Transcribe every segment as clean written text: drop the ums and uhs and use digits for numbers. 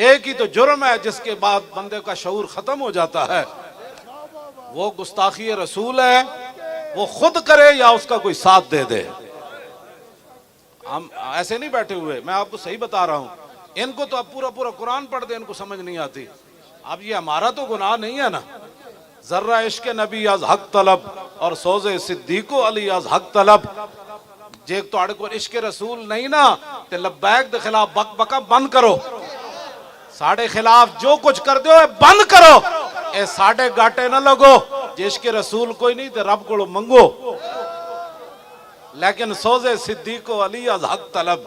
एक ही तो जुर्म है जिसके बाद बंदे का शऊर खत्म हो जाता है, वो गुस्ताखी रसूल है। वो खुद करे या उसका कोई साथ दे दे। हम ऐसे नहीं बैठे हुए, मैं आपको सही बता रहा हूं। इनको तो अब पूरा पूरा कुरान पढ़ दे, इनको समझ नहीं आती। अब ये हमारा तो गुनाह नहीं है ना। जर्रा इश्क नबी आज हक तलब और सोजे सिद्दीको अली आज हक तलब। जे तुहाडे कोल इश्क रसूल नहीं ना ते लब्बैक दे खिलाफ बक बका बंद करो। साढ़े खिलाफ जो कुछ कर दो बंद करो। ए साढ़े गाटे ना लगो। जे इश्क रसूल कोई नहीं ते रब को मंगो। लेकिन सोजे सिद्दीको अली आज हक तलब।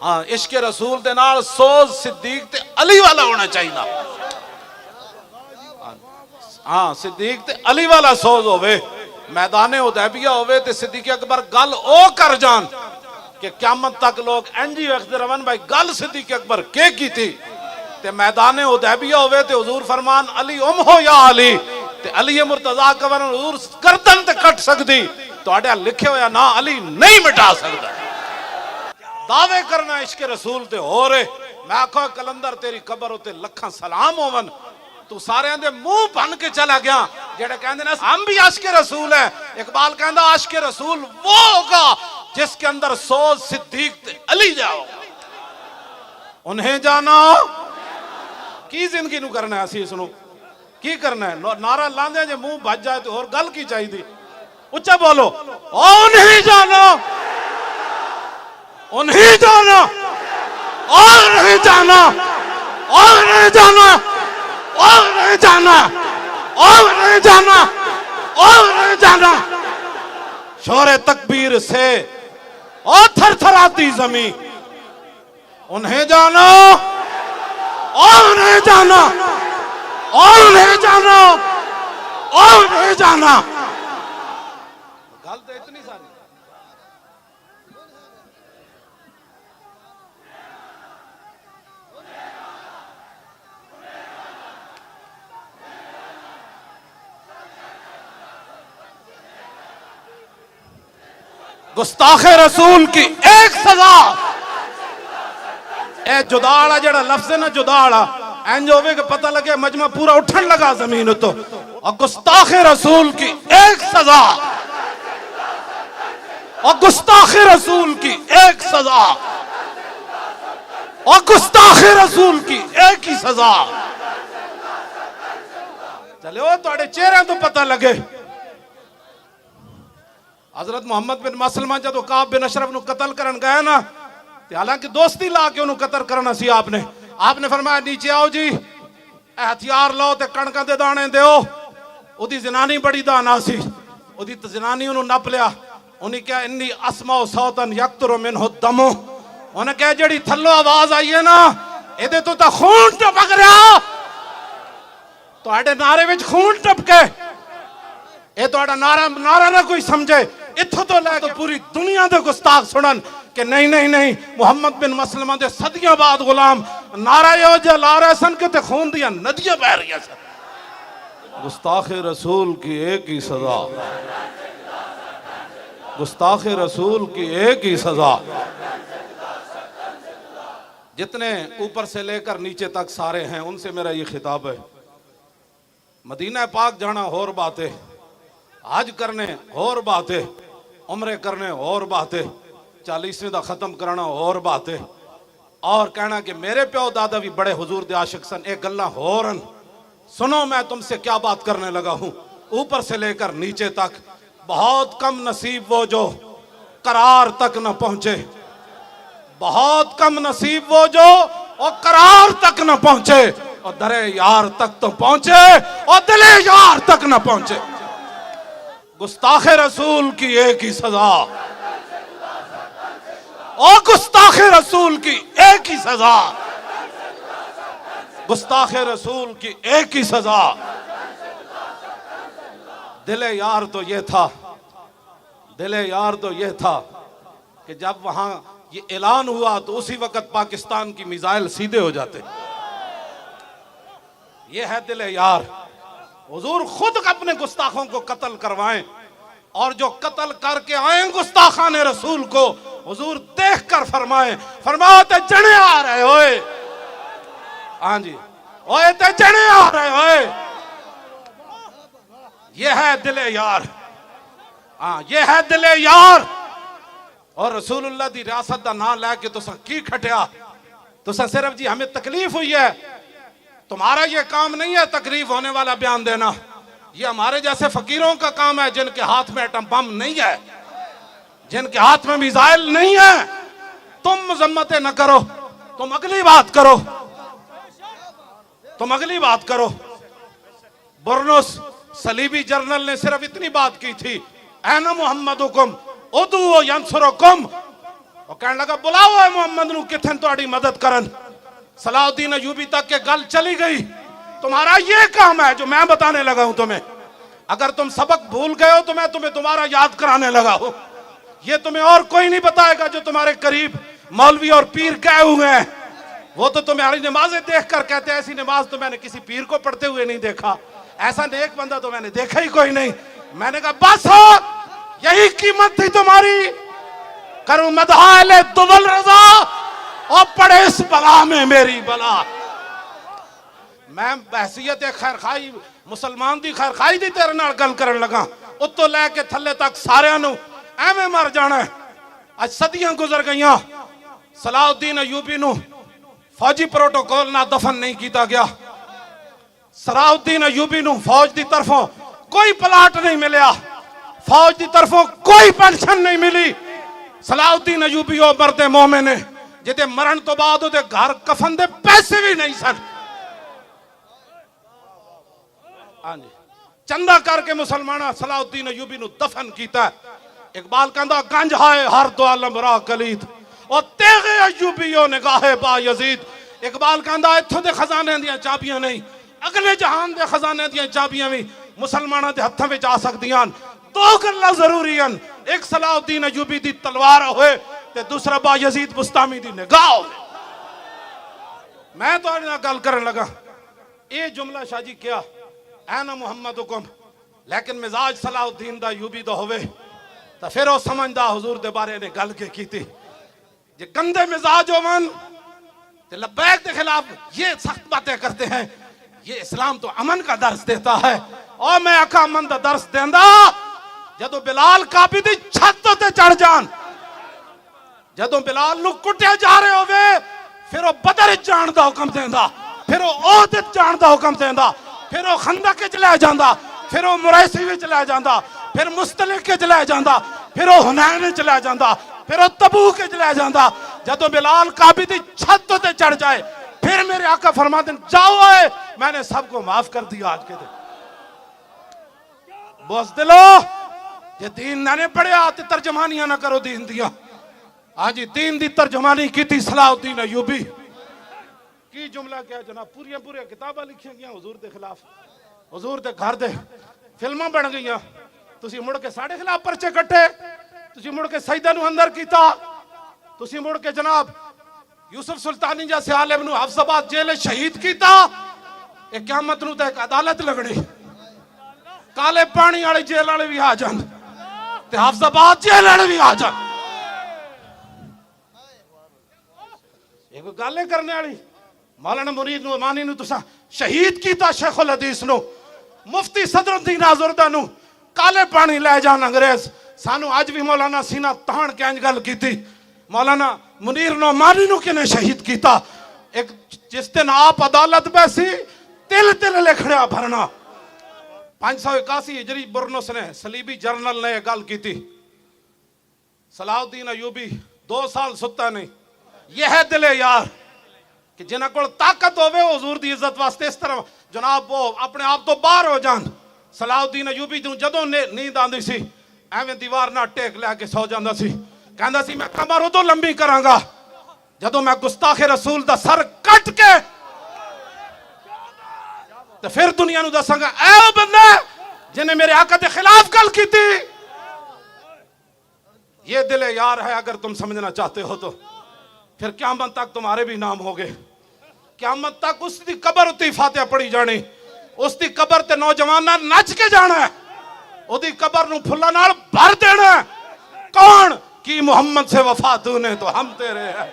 हाँ, इश्क रसूल दे नाल सोज सिद्दीक ते अली वाला होना चाहिए। हाँ, सिद्दीक ते अली वाला सोज होवे। मैदाने हुदैबिया होवे ते सिद्दीक अकबर गल ओ कर जान कि क़यामत तक लोग एंजी वेखदे रहन भाई गल सिद्दीक अकबर के कीती। ते मैदाने हुदैबिया होवे ते हुजूर फरमान अली हो या अली ते अली मुर्तजा कवर हुजूर गर्दन ते कट सकदी। तुहाडे लिखे होया ना अली नहीं मिटा सकदा। दावे करना इश्क रसूल ते हो रे। मैं आखो कलंदर तेरी कबर उते लखां सलाम होवन। तू सारे दे मुंह बन के चला गया जेड़े कहंदे ने हम भी आशिक रसूल है। इकबाल कहंदा आशिक रसूल वो होगा जिसके अंदर सोज सिद्दीक ते अली जाओ। उन्हें जाना की जिंदगी नु करना है। असी सुनो की करना है। नारा लांदे जे मुंह बज जाए तो और गल की चाहिए। उच्चा बोलो उन्हें जाना, उन्हें जाना और नहीं जाना और नहीं जाना और नहीं जाना और नहीं जाना और नहीं जाना। शोरे तकबीर से और थरथराती जमीन। उन्हें जाना और नहीं जाना और नहीं जाना और नहीं जाना। गल तो इतनी सारी। गुस्ताखे रसूल की एक सजा। ए जुदाड़ा जड़ा लफ्ज है ना जुदाड़ा इंज होवे कि पता लगे मजमा पूरा उठन लगा जमीन तो। और गुस्ताखे रसूल की एक सजा और गुस्ताखे रसूल की एक सजा और गुस्ताखे रसूल की एक ही सजा। चलो तुहाडे चेहरे तो पता लगे। हजरत मोहम्मद बिन मसलमा जदों काब बिन अशरफ नु कत्ल करन गए ना, हालांकि दोस्ती ला के उन्होंने कत्ल करना सी। आपने फरमाया नीचे आओ जी, हथियार लो ते कणकां दे दाने दो। उदी जनानी बड़ी दाना सी। उदी जनानी उन्होंने नप लिया। उन्हें क्या इन्नी असमाओ सौतन यक्तुरु मिन्हु दमो। उन्हें क्या जड़ी थल्लो आवाज आई है ना एदे तो खून टपक रहा। तुहाडे नारे विच खून टपके। ये तुहाडा नारा नारा ना कोई समझे। इत्थों तो लैके तो पूरी दुनिया दे गुस्ताख सुनन कि नहीं नहीं नहीं मोहम्मद बिन मसलमा दे सदियां बाद गुलाम नारा यो जे ला रहे सन कि ते खून दियां नदियां बह रही सन। गुस्ताखे रसूल की एक ही सजा। गुस्ताखे रसूल की एक ही सजा। जितने ऊपर से लेकर नीचे तक सारे हैं उनसे मेरा ये खिताब है। मदीना पाक जाना और बात है, हज करने और बात है, उम्रे करने और बात है, 40वें दा खत्म करना और बात है। और कहना कि मेरे प्यो दादा भी बड़े हुजूर दे आशिक सन। एक गल्ला होरन सुनो, मैं तुमसे क्या बात करने लगा हूं। ऊपर से लेकर नीचे तक बहुत कम नसीब वो जो करार तक न पहुंचे। बहुत कम नसीब वो जो और करार तक न पहुंचे और दरे यार तक तो पहुंचे और दिले यार तक न पहुंचे। गुस्ताखे रसूल की एक ही सजा और गुस्ताखे रसूल की एक ही सजा। गुस्ताखे रसूल की एक ही सजा। दिले यार तो ये था, दिले यार तो ये था कि जब वहां ये ऐलान हुआ तो उसी वक्त पाकिस्तान की मिसाइल सीधे हो जाते। ये है दिले यार। हुजूर खुद अपने गुस्ताखों को कत्ल करवाएं और जो कत्ल करके आए गुस्ताखान रसूल को हुजूर देख कर फरमाए, फरमाते जने आ रहे होए हाँ जी, ओए ते चने आ रहे ओए, ये है दिले यार। हाँ, ये है दिले यार। और रसूलुल्लाह दी रियासत दा नाम लैके तुसा की खटिया? तुसा सिर्फ जी हमें तकलीफ हुई है, तुम्हारा ये काम नहीं है तकलीफ होने वाला बयान देना। ये हमारे जैसे फकीरों का काम है जिनके हाथ में एटम बम नहीं है, जिनके हाथ में मिसाइल नहीं है। तुम मजम्मतें न करो, तुम अगली बात करो, तुम अगली बात करो। बुरनुस सलीबी जर्नल ने सिर्फ इतनी बात की थी, ऐना मुहम्मदुकुम उदू यंसुरुकुम। और कहने लगा बुलाओ है मोहम्मद नू किथन तुम्हारी मदद करन। सलाउद्दीन अयूबी तक के गल चली गई। तुम्हारा ये काम है जो मैं बताने लगा हूं तुम्हें। अगर तुम सबक भूल गए हो तो मैं तुम्हें दोबारा याद कराने लगा हूं। ये तुम्हें और कोई नहीं बताएगा जो तुम्हारे करीब मौलवी और पीर गए हुए हैं। वो तो तुम्हारी नमाजें देख कर कहते हैं ऐसी नमाज तो मैंने किसी पीर को पढ़ते हुए नहीं देखा, ऐसा नेक बंदा तो मैंने देखा ही कोई नहीं। मैंने कहा बस हो, यही कीमत थी तुम्हारी। करूं मदहाले दुबल रजा और पड़े इस बला में मेरी बला। मैं बहसीयत खैर खाई मुसलमान दी खैर खाई दी तेरे नाल गल करन लगा। उत्तों लैके थल्ले तक सारियां नू एवें मर जाना है। आज सदियां गुजर गईयां, सलाउद्दीन अयूबी नू फौजी प्रोटोकॉल ना दफन नहीं किया गया। सलाउद्दीन अयूबी नू फौज की तरफों कोई प्लाट नहीं मिलया, फौज की तरफों कोई पेंशन नहीं मिली। सलाउद्दीन अयूबी ओ मरदे मोमिन ने जिते मरण तो बाद उहदे घर कफन दे पैसे भी नहीं सन। हाँ जी, चंदा करके मुसलमाना सलाउद्दीन अयूबी नू दफन किया। इकबाल कहंदा गंज हाय हर दो आलम रा कलीद और तेगे अयूबीओ निगाहे बा यजीद। इकबाल कहंदा इत्थों दे खजाने दियां चाबियां नहीं, अगले जहान दे खजाने दियां चाबियां भी मुसलमाना दे हत्थां विच आ सकदियां। दो गल्लां जरूरी हन, एक सलाउद्दीन अयूबी दी तलवार होए ते दूसरा बा यजीद बुस्तामी दी निगाह होवे। मैं तुहाडे नाल गल करन लगा, ये जुमला शाजी क्या ऐना मुहम्मदुकुम, लेकिन मिजाज सलाउद्दीन दा अयूबी दा होवे तो फिर वो समझदा हुजूर दे बारे ने गल के कीती। जे गंदे मिजाज होवन ते लब्बैक के खिलाफ ये सख्त बातें करते हैं। ये इस्लाम तो अमन का दर्स देता है और मैं आका अमन का दर्स देंदा जदों बिलाल काबी दी छत ते चढ़ जान, जदों बिलाल नू कुटिया जा रहे होवे फिर वो बदर जान दा हुक्म देंदा, फिर वो ओहद जान दा हुक्म देंदा, फिर वो खंदक च ले जांदा, फिर वो मुरैसी विच ले जांदा, फिर मुस्तलिक च ले जांदा, फिर वो हुनैन च ले जांदा, फिर वो तबूक च ले जांदा। जदों बिलाल काबी दी छत ते चढ़ जाए फिर मेरे आका फरमाते जाओ है मैंने सबको माफ कर दिया। आज के दिन बस दिलो जे दीन ना पढ़िया तो तर्जमानियां ना करो दीन दिया। हाँ जी, दीन दी तर्जमानी की थी सलाउद्दीन अयूबी। की जुमला क्या जनाब, पूरिया पूरिया किताबां लिखिया गई हुजूर के खिलाफ, हुजूर के घर दे फिल्मां बन गई। तुसी मुड़ के साढ़े खिलाफ परचे कट्टे, तुसी मुड़ के सईदा नू अंदर कीता, तुसी मुड़ के जनाब यूसुफ सुल्तानी जैसे आलिम नू हफ्साबाद जेल शहीद किया। एक क़यामत नू तो एक अदालत लगनी, काले पानी वाली जेल वाले भी आ जान ते हफ्साबाद जेल वाले भी आ जान। एक गल करने वाली मौलाना मुरीद नुमानी नू तुसा शहीद किया, शेखुल हदीस नू मुफ्ती सदरुद्दीन आजुर्दा नू काले पानी ले जान अंग्रेज। सानू अज भी मौलाना सीना तान के इंज गल की। मौलाना मुनीर नोमानी नू किने शहीद किया। एक जिस दिन आप अदालत बैसी तिल तिल लिखड़ा भरना। 581 हिजरी बुरनुस ने सलीबी जर्नल ने गल की थी। सलाउद्दीन अयूबी 2 साल सुता नहीं। यह है दिले यार कि जिन्हां कोल ताकत होवे हुजूर दी इज्जत वास्ते इस तरह जनाब वो अपने आप तो बाहर हो जान। सलाउद्दीन अयूबी नूं जदों नींद आंदी सी एवें दीवार नाल टेक लैके सौ जांदा सी। कहंदा सी मैं कमर उदों लंबी करांगा जदों मैं गुस्ताखे रसूल दा सर कट के तो फिर दुनिया नूं दसांगा ऐ ओ बंदा जिन्हें मेरे आका के खिलाफ गल की थी। ये दिले यार है अगर तुम समझना चाहते हो तो फिर क़यामत तक तुम्हारे भी नाम हो गए। क़यामत तक उसकी कबर उत्ते फातिहा पढ़ी जानी, उसकी कबर ते नौजवाना नच के जाना है, उसकी कबर नूं फुल्लां नाल भर देना है। कौन की मोहम्मद से वफा तूने तो हम तेरे हैं।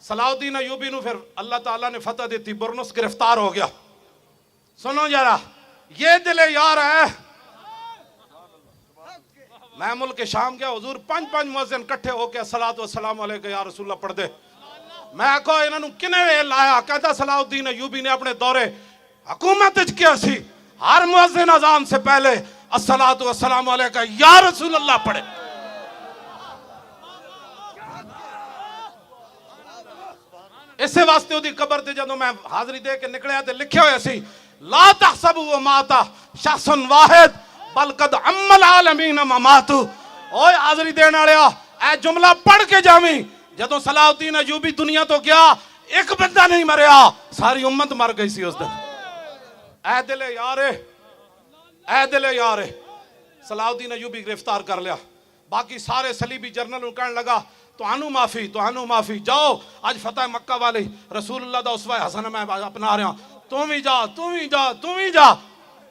सलाउद्दीन अयूबी नु फिर अल्लाह ताला ने फतह दी, बुरनुस गिरफ्तार हो गया। सुनो जरा, ये दिले यार है। मैं मुल्क शाम गया, हुजूर 5 मुअज्जिन इकट्ठे होके अस्सलातु वस्सलाम अलैका या रसूलल्लाह पढ़ दे। मैं कहो इन्होंने किने वे लाया? कहता सलाउद्दीन अयूबी ने अपने दौरे हुकूमत च किया सी, हर मुअज्जिन अजान से पहले अस्सलातु वस्सलाम अलैका या रसूलल्लाह पढ़े। इसे वास्ते ओदी कबर ते जदों मैं हाजरी दे के निकलिया ते लिखिया होया सी, ला तहसबु व माता शख्सन वाहिद बल कद अम्मल आलमीन ममातु। ओए हाजरी देने वालिया, ए जुमला पढ़ के जावी। जदों सलाउद्दीन अयूबी दुनिया तो गया, एक बंदा नहीं मरिया, सारी उम्मत मर गई सी उस दिन। ए दिले यारे, ए दिले यारे, सलाउद्दीन अयूबी गिरफ्तार कर लिया। बाकी सारे सलीबी जर्नल कहने लगा तुहानू माफी, तुहानू माफी, जाओ आज फतेह मक्का वाली रसूलुल्लाह दा उसवा हसन मैं अपना रहा, तू भी जा, तू भी जा, तू भी जा।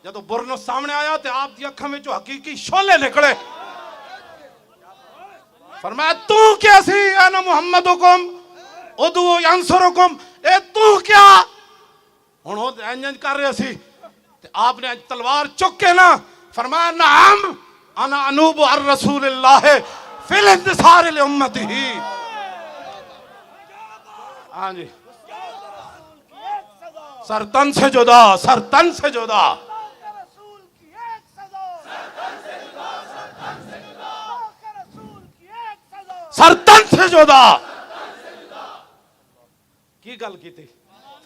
जब बुरनुस सामने आया तो आप दी अखां विचों हकीकी शोले निकले। फरमाया तू क्या सी अना मुहम्मद हुकुम उदू यंसुरुकुम, ए तू क्या? हुण ओ इंज कर रहे सी ते आपने तलवार चुक के ना फरमाया नाम अना अनूब अर रसूलिल्लाह फिल इंतसार ले उम्मती ही। हाँ जी, सर तन से जुदा, सर तन से जुदा, सर तन से जुदा। की गल की थी?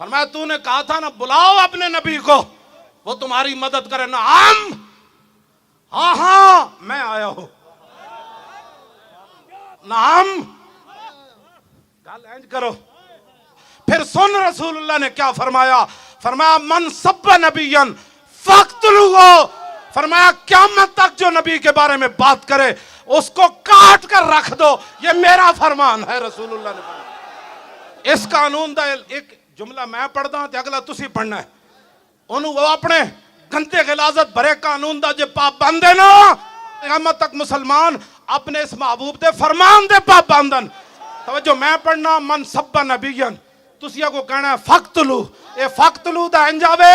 फरमाया तूने कहा था ना बुलाओ अपने नबी को, वो तुम्हारी मदद करे ना। हम हाँ हाँ मैं आया हूं। नाम गल इंज करो। फिर सुन रसूलुल्लाह ने क्या फरमाया? फरमाया मन सब्बा नबियन फक्तलुहु। फरमाया क़यामत तक जो नबी के बारे में बात करे उसको काट कर रख दो, ये मेरा फरमान है। रसूलुल्लाह ने फरमाया इस कानून दा एक जुमला मैं पढ़दा ते अगला तुसी पढ़ना है। ओनू वो अपने गंदे गिलाजत भरे कानून दा जे पाबंद है ना, क़यामत तक मुसलमान अपने इस महबूब दे फरमान दे पाबंदन। तवज्जो मैं पढ़ना मन सब्बा नबियन, तुसी को कहना फक्तलू। ए फक्तलू दा इंज आवे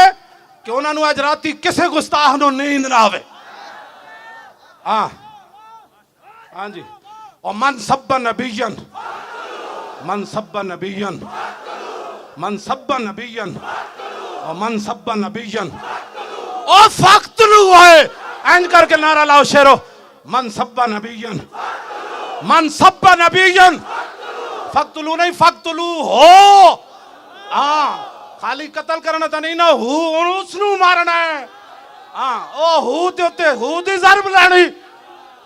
कि उन्होंने अज राती किसे गुस्ताख नूं नींद ना आवे। हाँ हाँ जी, और मन सब्बा नबियन, मन सब्बा नबियन, मन सब्बा नबियन, और मन सब्बा नबियन और फक्तलू है। इंज करके नारा लाओ शेरो, मन सब्बा नबियन, मन सब्बा नबियन, फक्तलू नहीं फक्तलू हो। हाँ खाली कत्ल करना तो नहीं ना, उसनू मारना है। हाँ ओ हू ते उत्ते हू दी ज़रब लानी।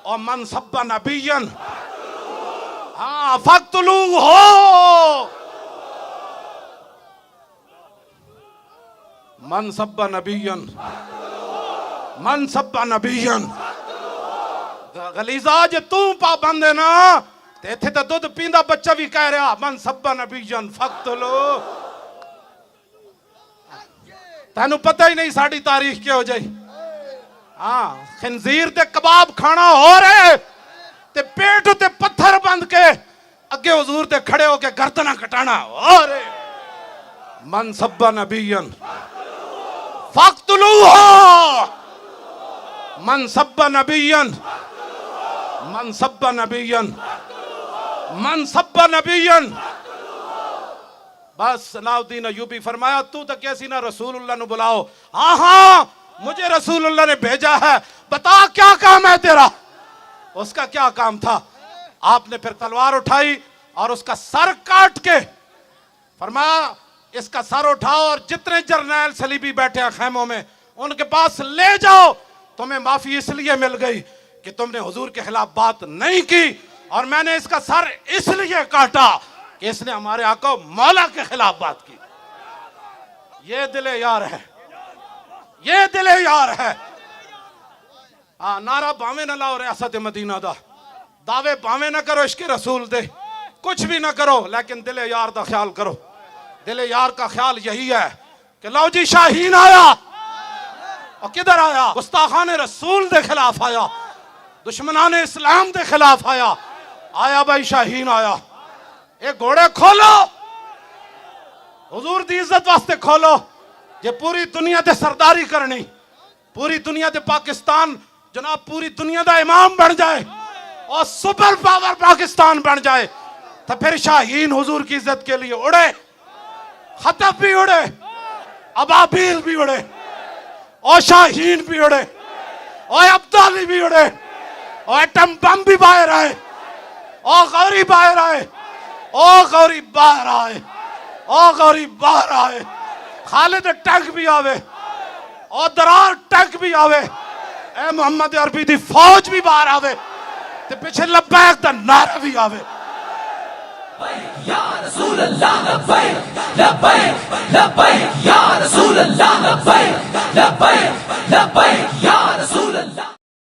और मन सब्बा नबियन, हाँ फक्तलू हो। मन सब्बा नबियन, मन सब्बा नबियन। गलीजा जे तू पाबंद है ना ते इत्थे तो दुध पींदा बच्चा भी कह रहा मन सब्बा नबियन फक्तलू। तेनू पता ही नहीं साड़ी तारीख क्या हो जाए। हाँ खंजीर ते कबाब खाना हो रहे ते पेट ते पत्थर बंद के अगे हुजूर ते खड़े होके गर्दना कटाना हो रहे। मन सब्बा नबियन फक्तलू हो। मन सब्बा नबियन, मन सब्बा नबियन, मन सब्बा नबियन। बस सलाउद्दीन अयूबी फरमाया तू तो कैसी ना रसूलुल्लाह ने बुलाओ। हाँ हाँ मुझे रसूलुल्लाह ने भेजा है, बता क्या काम है तेरा? उसका क्या काम था? आपने फिर तलवार उठाई और उसका सर काट के फरमाया इसका सर उठाओ और जितने जर्नैल सलीबी बैठे हैं खैमों में उनके पास ले जाओ। तुम्हें माफी इसलिए मिल गई कि तुमने हुजूर के खिलाफ बात नहीं की, और मैंने इसका सर इसलिए काटा कि इसने हमारे आका मौला के खिलाफ बात की। ये दिले यार है, ये दिले यार है। हाँ नारा भावे न लाओ रियासत मदीना दा, दावे भावे न करो इश्क रसूल दे, कुछ भी न करो, लेकिन दिले यार दा ख्याल करो। दिले यार का ख्याल यही है कि लो जी शाहीन आया। और किधर आया? गुस्ताखान रसूल दे खिलाफ आया, दुश्मनान इस्लाम दे खिलाफ आया। आया भाई शाहीन आया। एक घोड़े खोलो। हुजूर दी इज्जत वास्ते खोलो जे पूरी दुनिया ते सरदारी करनी, पूरी दुनिया ते पाकिस्तान जनाब पूरी दुनिया दा इमाम बन जाए और सुपर पावर पाकिस्तान बन जाए तो फिर शाहीन हुजूर की इज्जत के लिए उड़े, खतब भी उड़े, अबाबील भी उड़े, और शाहीन भी उड़े, और अब्दाली भी उड़े, और एटम बम भी बाहर आए, और गौरी बाहर आए, और गौरी बाहर आए, और गौरी बाहर आए, खालिद टैंक भी आवे, और दरार टैंक भी आवे, ए मोहम्मद अरबी दी फौज भी बाहर आवे, ते पीछे लब्बैक दा नारा भी आवे। या रसूल अल्लाह लब्बैक लब्बैक लब्बैक या रसूल अल्लाह लब्बैक लब्बैक लब्बैक या रसूल अल्लाह।